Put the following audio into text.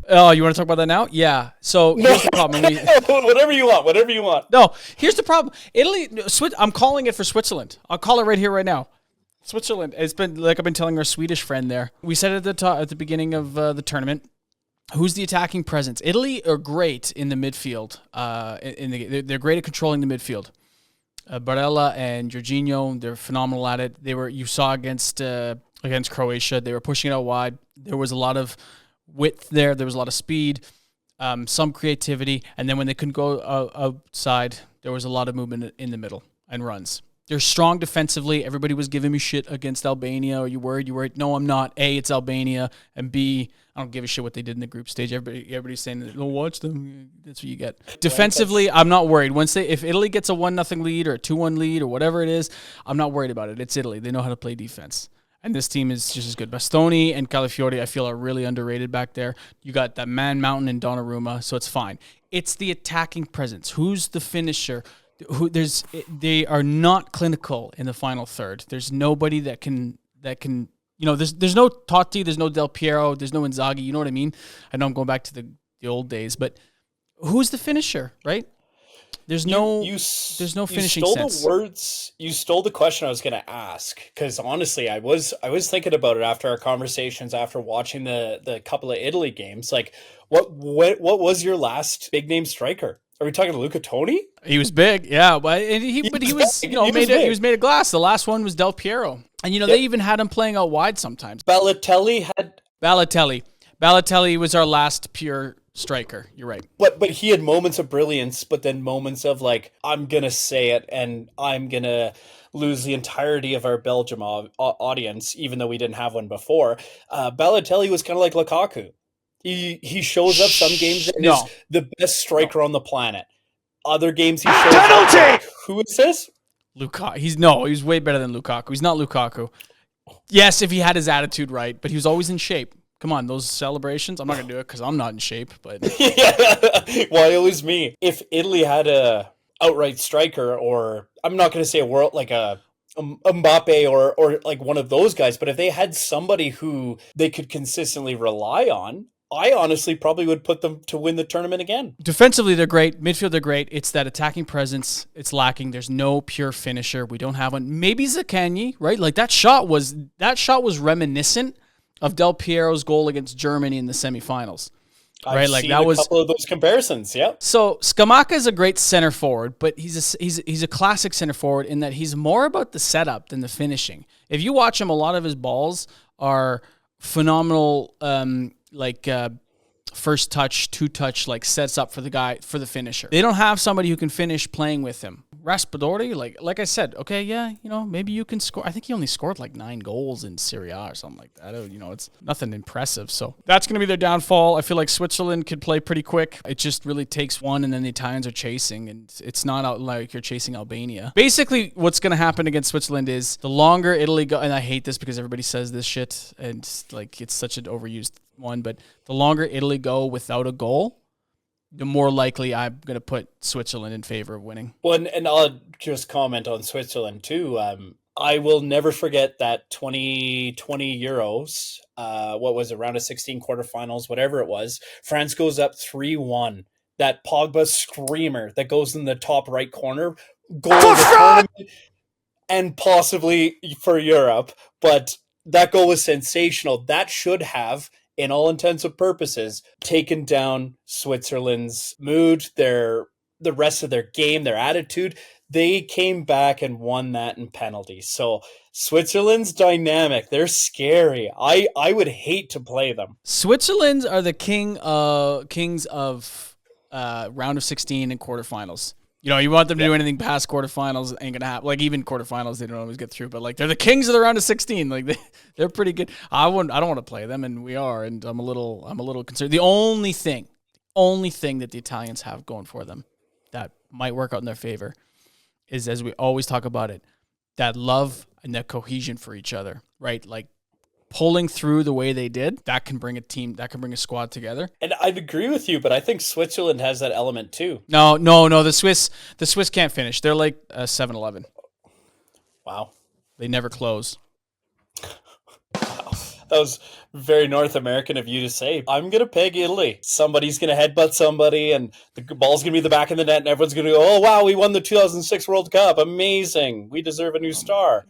Oh, you want to talk about that now? Yeah. So No, here's the problem. whatever you want, whatever you want. No, here's the problem. Italy, I'm calling it for Switzerland. I'll call it right here, right now. Switzerland. It's been like I've been telling our Swedish friend there. We said at the beginning of the tournament. Who's the attacking presence? Italy are great in the midfield. They're great at controlling the midfield. Barella and Jorginho, they're phenomenal at it. You saw against Croatia, they were pushing it out wide. There was a lot of width there. There was a lot of speed, some creativity, and then when they couldn't go outside, there was a lot of movement in the middle and runs. They're strong defensively. Everybody was giving me shit against Albania. Are you worried? You worried? No, I'm not. A, it's Albania, and B, I don't give a shit what they did in the group stage. Everybody's saying, "Don't watch them." That's what you get. Defensively, I'm not worried. If Italy gets a 1-0 lead or a 2-1 lead or whatever it is, I'm not worried about it. It's Italy. They know how to play defense. And this team is just as good. Bastoni and Calafiori, I feel, are really underrated back there. You got that man mountain in Donnarumma, so it's fine. It's the attacking presence. Who's the finisher? They are not clinical in the final third. There's nobody that can there's no Totti, there's no Del Piero, there's no Inzaghi, you know what I mean? I know I'm going back to the old days, but who's the finisher, right? There's no finishing sense. You stole the question I was going to ask, because honestly, I was thinking about it after our conversations, after watching the couple of Italy games. Like, what was your last big name striker? Are we talking Luca Toni? He was big, yeah, but he was made of glass. The last one was Del Piero, and they even had him playing out wide sometimes. Balotelli. Balotelli was our last pure striker. You're right. But he had moments of brilliance, but then moments of like, I'm gonna say it, and I'm gonna lose the entirety of our Belgium audience, even though we didn't have one before. Balotelli was kind of like Lukaku. He shows up some games and is the best striker on the planet. Other games he shows up like, who is this? Lukaku. He's way better than Lukaku. He's not Lukaku. Yes, if he had his attitude right, but he was always in shape. Come on, those celebrations. I'm not gonna do it because I'm not in shape. But why always me? If Italy had a outright striker, or I'm not gonna say a world like a Mbappe or like one of those guys, but if they had somebody who they could consistently rely on, I honestly probably would put them to win the tournament again. Defensively, they're great. Midfield, they're great. It's that attacking presence. It's lacking. There's no pure finisher. We don't have one. Maybe Zaccagni, right? Like that shot was reminiscent of Del Piero's goal against Germany in the semifinals. Right, I've seen a couple of those comparisons. Yeah. So Scamacca is a great center forward, but he's a classic center forward in that he's more about the setup than the finishing. If you watch him, a lot of his balls are phenomenal. First touch, two touch, like sets up for the finisher. They don't have somebody who can finish playing with him. Raspadori, like I said, okay, yeah, maybe you can score. I think he only scored like 9 goals in Serie A or something like that. It's nothing impressive. So that's going to be their downfall. I feel like Switzerland could play pretty quick. It just really takes one, and then the Italians are chasing, and it's not out like you're chasing Albania. Basically, what's going to happen against Switzerland is the longer Italy go, and I hate this because everybody says this shit, and like it's such an overused one, but the longer Italy go without a goal, the more likely I'm going to put Switzerland in favor of winning. Well, and I'll just comment on Switzerland too. I will never forget that 2020 Euros. What was it, round of 16 quarterfinals, whatever it was. France goes up 3-1. That Pogba screamer that goes in the top right corner, goal of the tournament, and possibly for Europe. But that goal was sensational. That should have, in all intents and purposes, taken down Switzerland's mood, the rest of their game, their attitude. They came back and won that in penalties. So Switzerland's dynamic. They're scary. I would hate to play them. Switzerland are the kings of round of 16 and quarterfinals. You want them to do anything past quarterfinals, ain't gonna happen. Like even quarterfinals, they don't always get through. But like they're the kings of the round of 16. Like they're pretty good. I don't want to play them, and we are. And I'm a little concerned. The only thing that the Italians have going for them that might work out in their favor is, as we always talk about it, that love and that cohesion for each other. Right, like pulling through the way they did, that can bring a squad together. And I'd agree with you, but I think Switzerland has that element too. No, the Swiss can't finish. They're like 7-Eleven. Wow. They never close. Wow. That was very North American of you to say. I'm going to peg Italy. Somebody's going to headbutt somebody, and the ball's going to be the back of the net, and everyone's going to go, oh, wow, we won the 2006 World Cup. Amazing. We deserve a new star.